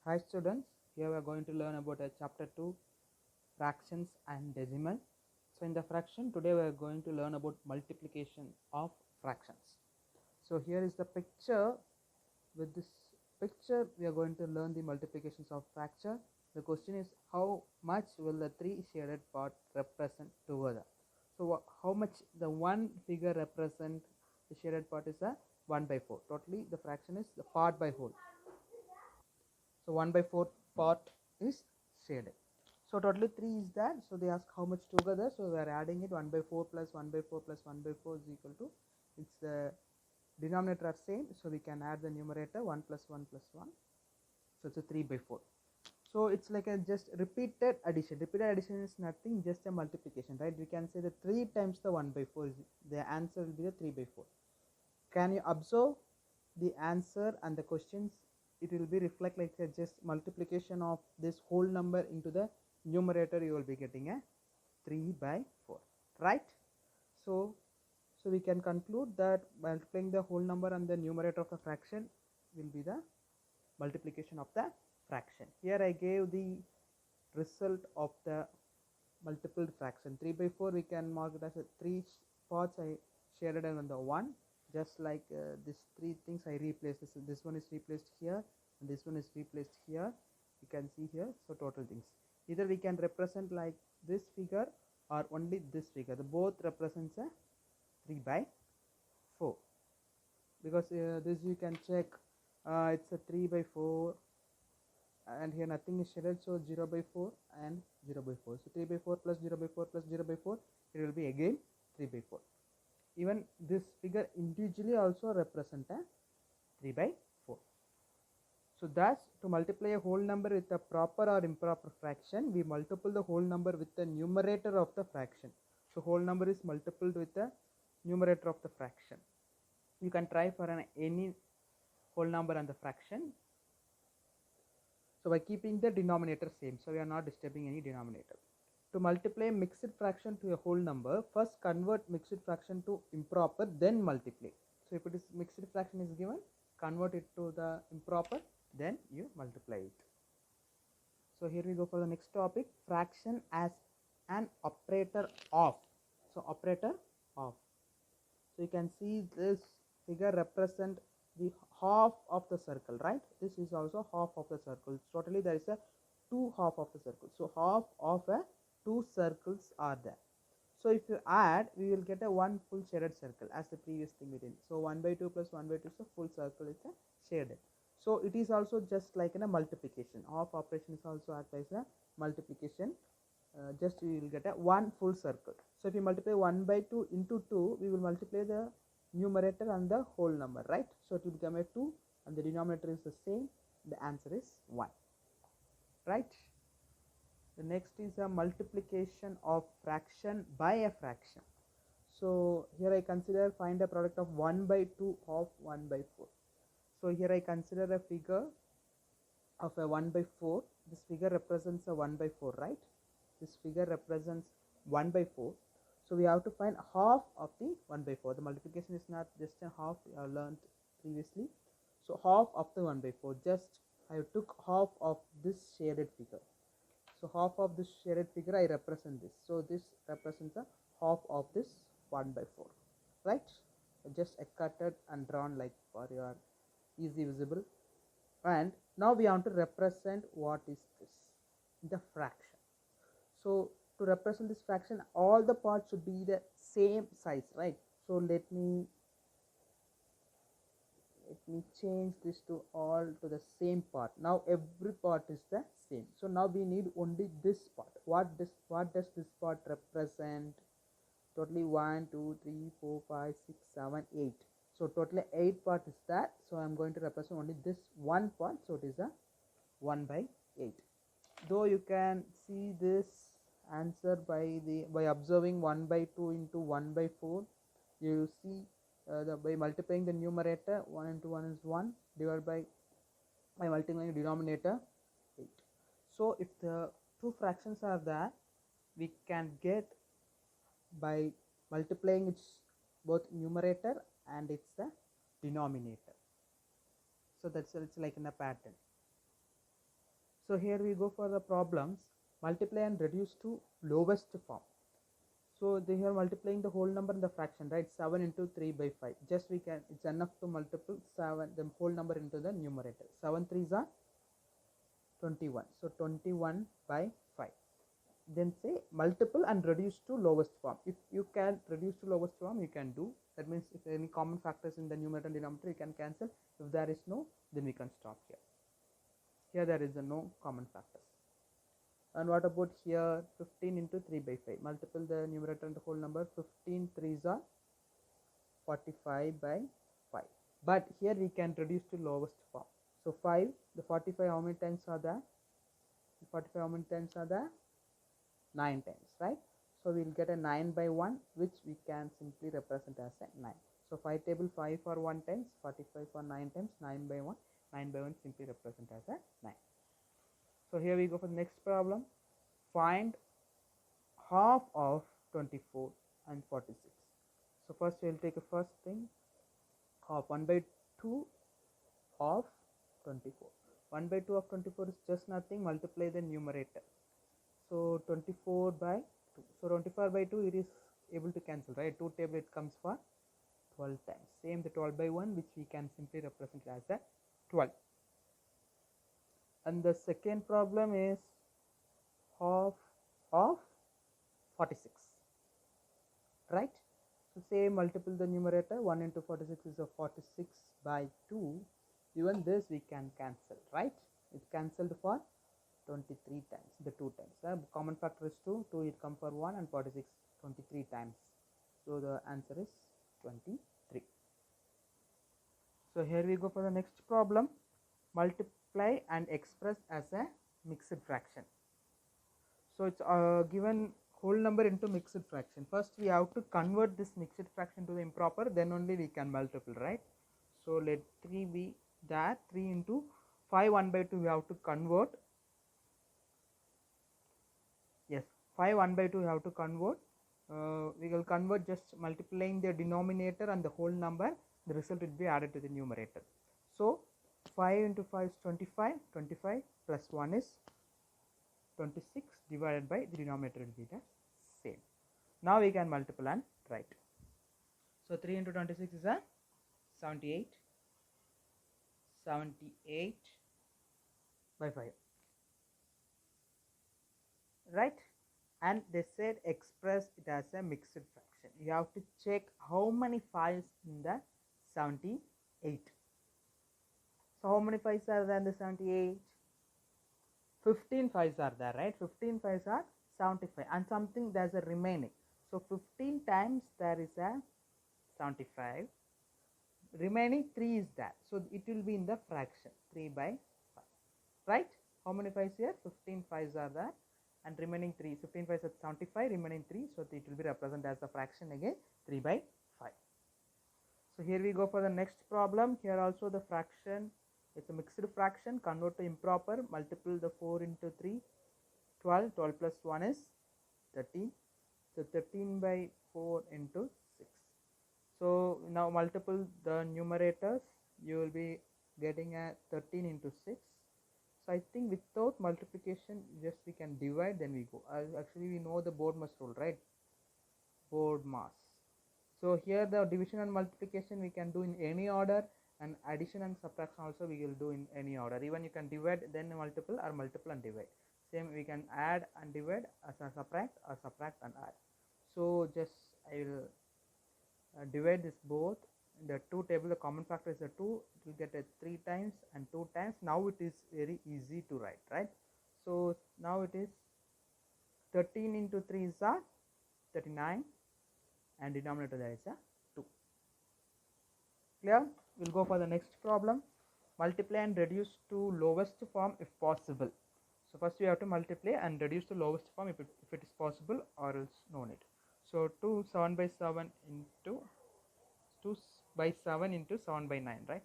Hi students, here we are going to learn about chapter 2, fractions and decimal. So in the fraction today we are going to learn about multiplication of fractions. So here is the picture. With this picture we are going to learn the multiplications of fraction. The question is how much will the three shaded part represent together. So how much the one figure represent the shaded part is a 1 by 4. Totally the fraction is the part by whole. So 1 by 4 part is shaded. So totally 3 is that. So they ask how much together. So we are adding it 1 by 4 plus 1 by 4 plus 1 by 4 is equal to, it's the denominator are same. So we can add the numerator 1 plus 1 plus 1. So it's a 3 by 4. So it's like a just repeated addition. Repeated addition is nothing, just a multiplication, right? We can say that 3 times the 1 by 4 is the answer will be the 3 by 4. Can you observe the answer and the questions? It will be reflect like a just multiplication of this whole number into the numerator. You will be getting a 3 by 4, right? So we can conclude that multiplying the whole number and the numerator of the fraction will be the multiplication of the fraction. Here I gave the result of the multiple fraction. 3 by 4 we can mark it as a 3 parts I shaded on the 1, just like these 3 things I replaced. This one is replaced here and this one is replaced here. You can see here. So total things, either we can represent like this figure or only this figure. The both represents a 3 by 4, because this you can check, it's a 3 by 4 and here nothing is shaded, so 0 by 4 and 0 by 4. So 3 by 4 plus 0 by 4 plus 0 by 4, it will be again 3 by 4. Even this figure individually also represent a 3 by 4. So thus, to multiply a whole number with a proper or improper fraction, we multiply the whole number with the numerator of the fraction. So whole number is multiplied with the numerator of the fraction. You can try for any whole number and the fraction. So by keeping the denominator same, so we are not disturbing any denominator. To multiply a mixed fraction to a whole number, first convert mixed fraction to improper, then multiply. So if it is mixed fraction is given, convert it to the improper, then you multiply it. So here we go for the next topic, fraction as an operator of. So operator of. So you can see this figure represent the half of the circle, right? This is also half of the circle. Totally there is a 2 half of the circle. So half of a 2 circles are there. So if you add, we will get a 1 full shaded circle as the previous thing we did. So 1 by 2 plus 1 by 2 is a full circle, is a shaded. So it is also just like in a multiplication. Half operation is also act as a multiplication. Just we will get a 1 full circle. So if you multiply 1 by 2 into 2, we will multiply the numerator and the whole number, right? So it will become a 2 and the denominator is the same. The answer is 1, right? The next is a multiplication of fraction by a fraction. So here I consider find a product of 1 by 2 of 1 by 4. So here I consider a figure of a 1 by 4. This figure represents a 1 by 4, right? This figure represents 1 by 4. So we have to find half of the 1 by 4. The multiplication is not just a half, we have learned previously. So half of the 1 by 4, just I took half of this shaded figure. So half of this shaded figure I represent this. So this represents a half of this 1 by 4, right? Just cut it and drawn like for your easy visible. And now we want to represent what is this, the fraction. So to represent this fraction, all the parts should be the same size, right? So let me change this to all to the same part. Now every part is the same. So now we need only this part. What does this part represent? Totally 1 2 3 4 5 6 7 8. So totally 8 part is that. So I'm going to represent only this one part. So it is a 1 by 8. Though you can see this answer by observing 1 by 2 into 1 by 4, you see by multiplying the numerator, 1 into 1 is 1, divided by multiplying the denominator 8. So if the two fractions are there, we can get by multiplying its both numerator and its the denominator. So that's it's like in a pattern. So here we go for the problems. Multiply and reduce to lowest form. So they are multiplying the whole number in the fraction, right? 7 into 3 by 5. Just we can, it's enough to multiple 7, the whole number into the numerator. 7 3s are 21. So 21 by 5. Then say multiple and reduce to lowest form. If you can reduce to lowest form, you can do. That means if any common factors in the numerator and denominator, you can cancel. If there is no, then we can stop here. Here there is no common factors. And what about here? 15 into 3 by 5. Multiple the numerator and the whole number. 15 3s are 45 by 5. But here we can reduce to lowest form. So 5, the 45 how many times are there? 45 how many times are there? 9 times, right? So we'll get a 9 by 1, which we can simply represent as a 9. So 5 table 5 for 1 times, 45 for 9 times, 9 by 1. 9 by 1 simply represent as a 9. So here we go for the next problem. Find half of 24 and 46. So first we'll take a first thing, half 1 by 2 of 24. 1 by 2 of 24 is just nothing, multiply the numerator. So 24 by 2. So 24 by 2 it is able to cancel, right? 2 table it comes for 12 times. Same the 12 by 1, which we can simply represent as a 12. And the second problem is half of 46, right? So say multiple the numerator. 1 into 46 is a 46 by 2. Even this we can cancel, right? It cancelled for 23 times, the 2 times. Common factor is 2, 2 it come for 1, and 46 23 times. So the answer is 23. So here we go for the next problem. Multiply and express as a mixed fraction. So it's given whole number into mixed fraction. First we have to convert this mixed fraction to the improper, then only we can multiple, right? So let 3 be that. 3 into 5 1 by 2 we have to convert. Yes, 5 1 by 2 we have to convert. We will convert just multiplying the denominator and the whole number. The result will be added to the numerator. So 5 into 5 is 25. 25 plus 1 is 26 divided by the denominator will be the same. Now we can multiply and write. So 3 into 26 is a 78. 78 by 5. Right? And they said express it as a mixed fraction. You have to check how many 5s in the 78. So how many 5s are there in the 78? 15 5s are there, right? 15 5s are 75, and something there's a remaining. So 15 times there is a 75. Remaining 3 is there. So it will be in the fraction 3 by 5. Right? How many 5s here? 15 5s are there. And remaining 3, 15 5 is 75, remaining 3, so it will be represented as a fraction again 3 by 5. So here we go for the next problem. Here also the fraction, it's a mixed fraction, convert to improper, multiple the 4 into 3, 12, 12 plus 1 is 13, so 13 by 4 into 6. So now multiple the numerators, you will be getting a 13 into 6. So I think without multiplication, just we can divide, then we go. Actually we know the BODMAS rule, right? BODMAS. So here the division and multiplication we can do in any order, and addition and subtraction also we will do in any order. Even you can divide then multiple, or multiple and divide. Same we can add and divide, as a subtract, or subtract and add. So just I will divide this both. In the 2 table, the common factor is a 2. It will get a 3 times and 2 times. Now it is very easy to write, right? So now it is 13 into 3 is a 39, and denominator there is a 2. Clear? We'll go for the next problem. Multiply and reduce to lowest form if possible. So first we have to multiply and reduce to lowest form if it is possible, or else no need. So 2 7 by 7 into 2 by 7 into 7 by 9, right?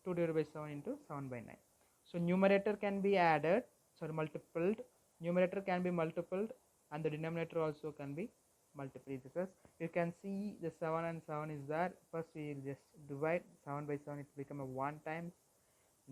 2 divided by 7 into 7 by 9. So numerator can be added, sorry, multiplied. Numerator can be multiplied, and the denominator also can be multiplied, because you can see the 7 and 7 is there. First we will just divide 7 by 7, it become a 1 times.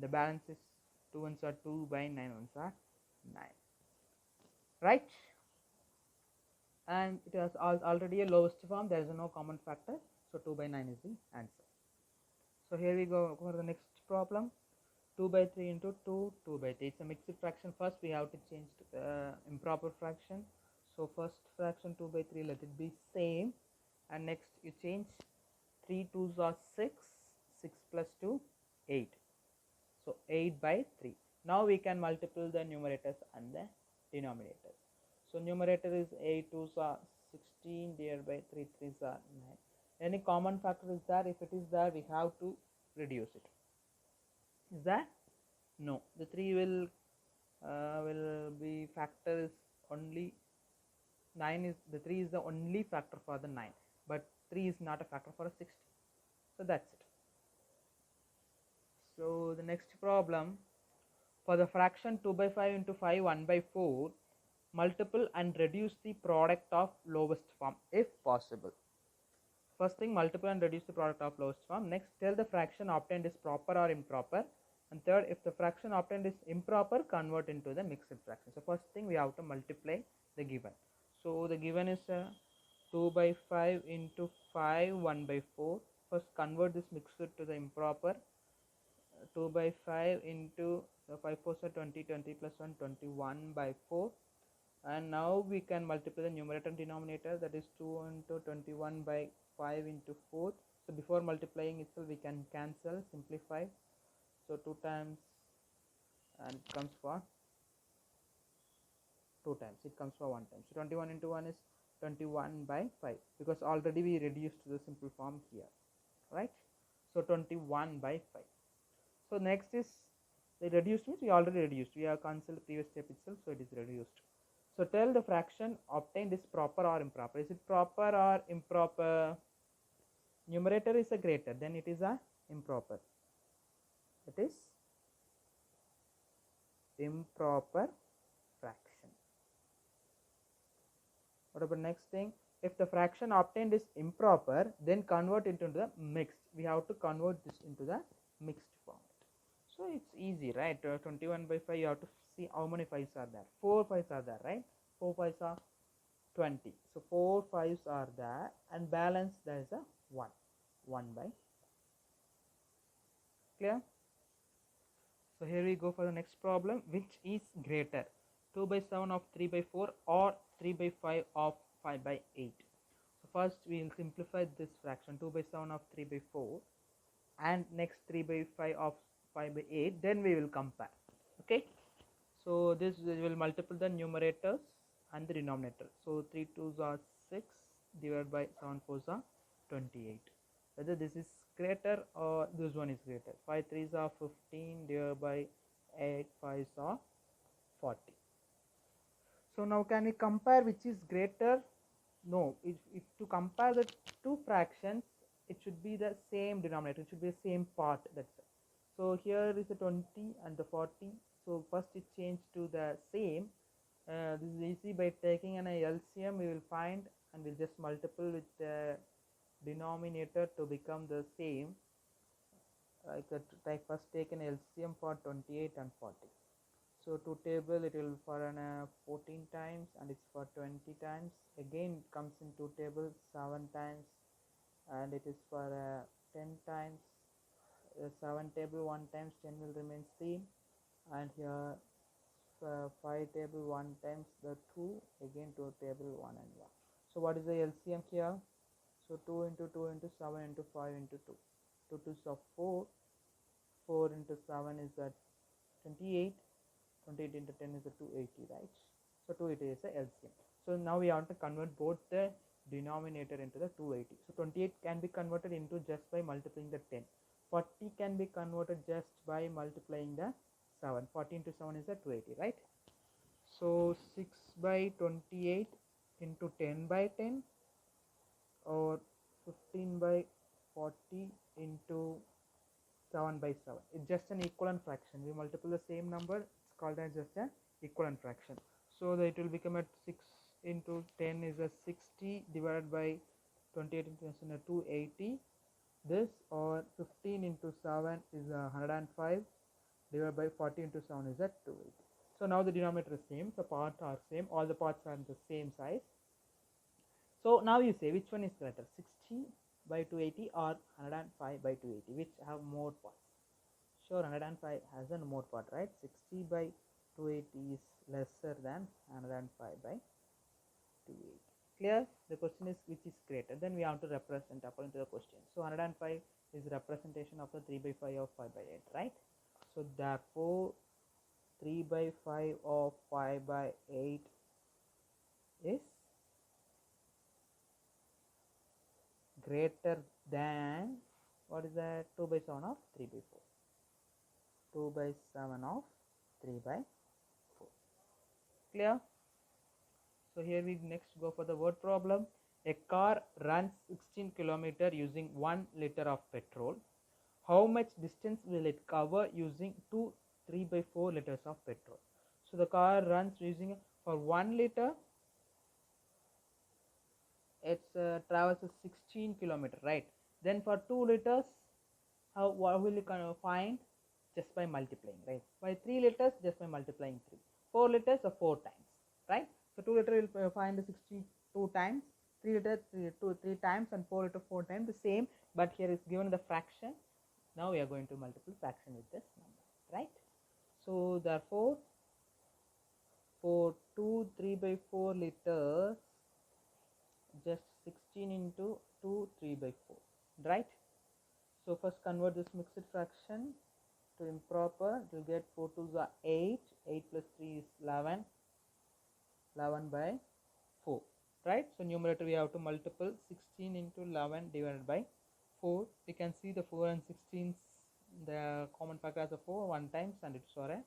The balance is 2 ones are 2 by 9 ones are 9, right? And it has already a lowest form, there is no common factor, so 2 by 9 is the answer. So here we go for the next problem. 2 by 3 into 2, 2 by 3. It's a mixed fraction. First we have to change to the improper fraction. So first fraction 2 by 3, let it be same, and next you change 3 2s are 6, 6 plus 2, 8. So 8 by 3. Now we can multiply the numerators and the denominators. So numerator is 8 2s are 16 divided by 3 3s are 9. Any common factor is there? If it is there, we have to reduce it. Is that? No. The 3 will be factor is only 9 is the 3 is the only factor for the 9, but 3 is not a factor for a 60. So that's it. So the next problem, for the fraction 2 by 5 into 5 1 by 4, multiple and reduce the product of lowest form if possible. First thing, multiple and reduce the product of lowest form. Next, tell the fraction obtained is proper or improper. And third, if the fraction obtained is improper, convert into the mixed fraction. So first thing, we have to multiply the given. So the given is 2 by 5 into 5 1 by 4. First convert this mixed to the improper. 2 by 5 into 5 4s are 20, 20 plus 1 21 by 4. And now we can multiply the numerator and denominator, that is 2 into 21 by 5 into 4. So before multiplying itself we can cancel, simplify. So 2 times and it comes for 2 times, it comes for 1 time. So 21 into 1 is 21 by 5, because already we reduced to the simple form here, right? So 21 by 5. So next is the reduced means we already reduced, we have cancelled the previous step itself, so it is reduced. So tell the fraction obtained is proper or improper. Is it proper or improper? Numerator is a greater, then it is a improper. It is improper fraction. What about next thing? If the fraction obtained is improper, then convert it into the mixed. We have to convert this into the mixed format. So it's easy, right? 21 by 5, you have to see how many 5s are there. 4 5s are there, right? 4 5s are 20. So 4 5s are there, and balance there is a 1. 1 by. Clear? So here we go for the next problem. Which is greater? 2 by 7 of 3 by 4 or 3 by 5 of 5 by 8? So first we will simplify this fraction, 2 by 7 of 3 by 4, and next 3 by 5 of 5 by 8, then we will compare. Okay, so this will multiply the numerators and the denominator. So 3 2s are 6 divided by 7 4s are 28. Whether this is greater or this one is greater. 5 3s are 15 divided by 8 5s are 40. So now can we compare which is greater? No, if to compare the two fractions, it should be the same denominator, it should be the same part. That's it. So here is the 20 and the 40. So first it changed to the same. This is easy. By taking an LCM we will find, and we'll just multiple with the denominator to become the same. First take an LCM for 28 and 40. So 2 table it will for an 14 times, and it's for 20 times. Again it comes in 2 table 7 times, and it is for 10 times. 7 table 1 times 10 will remain same, and here 5 table 1 times the 2, again 2 table 1 and 1. So what is the LCM here? So 2 into 2 into 7 into 5 into 2. 2 2s are 4. 4 into 7 is at 28. 28 into 10 is a 280, right? So 280 is the LCM. So now we have to convert both the denominator into the 280. So 28 can be converted into just by multiplying the 10. 40 can be converted just by multiplying the 7. 40 into 7 is a 280, right? So 6 by 28 into 10 by 10, or 15 by 40 into 7 by 7. It's just an equivalent fraction. We multiply the same number, it's called as just an equivalent fraction. So that it will become at 6 into 10 is a 60 divided by 28 into 280. This, or 15 into 7 is 105 divided by 40 into 7 is at 280. So now the denominator is same, the parts are same, all the parts are the same size. So now you say which one is greater, 60 by 280 or 105 by 280, which have more parts? Sure, 105 has a more part, right? 60 by 280 is lesser than 105 by 280. Clear? The question is which is greater. Then we have to represent according to the question. So 105 is representation of the 3 by 5 of 5 by 8, right? So therefore 3 by 5 of 5 by 8 is greater than, what is that, 2 by 7 of 3 by 4. 2 by 7 of 3 by 4. Clear? So here we next go for the word problem. A car runs 16 km using 1 liter of petrol. How much distance will it cover using 2 3 by 4 liters of petrol? So the car runs using, for 1 liter it travels 16 km, right? Then for 2 liters, what will you find? Just by multiplying, right? By 3 liters, just by multiplying 3. 4 liters or 4 times, right? So 2 liter will find 62 times, 3 liter 3 times, and 4 liter 4 times, the same, but here is given the fraction. Now we are going to multiply fraction with this number, right? So therefore for 2 3 by 4 liters, just 16 into 2 3 by 4, right? So first convert this mixed fraction to improper. You get 4 2s are 8, 8 plus 3 is 11, 11 by 4, right? So numerator we have to multiple 16 into 11 divided by 4. We can see the 4 and 16, the common factor as a 4 one times, and it's for a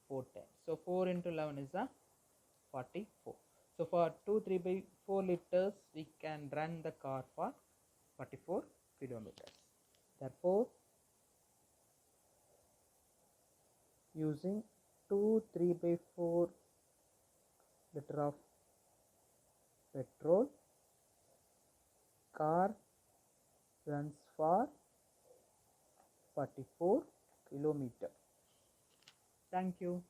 4 times. So 4 into 11 is a 44. So for 2 3 by 4 liters we can run the car for 44 kilometers. Therefore using 2 3 by 4 liter of petrol, car runs for 44 kilometers. Thank you.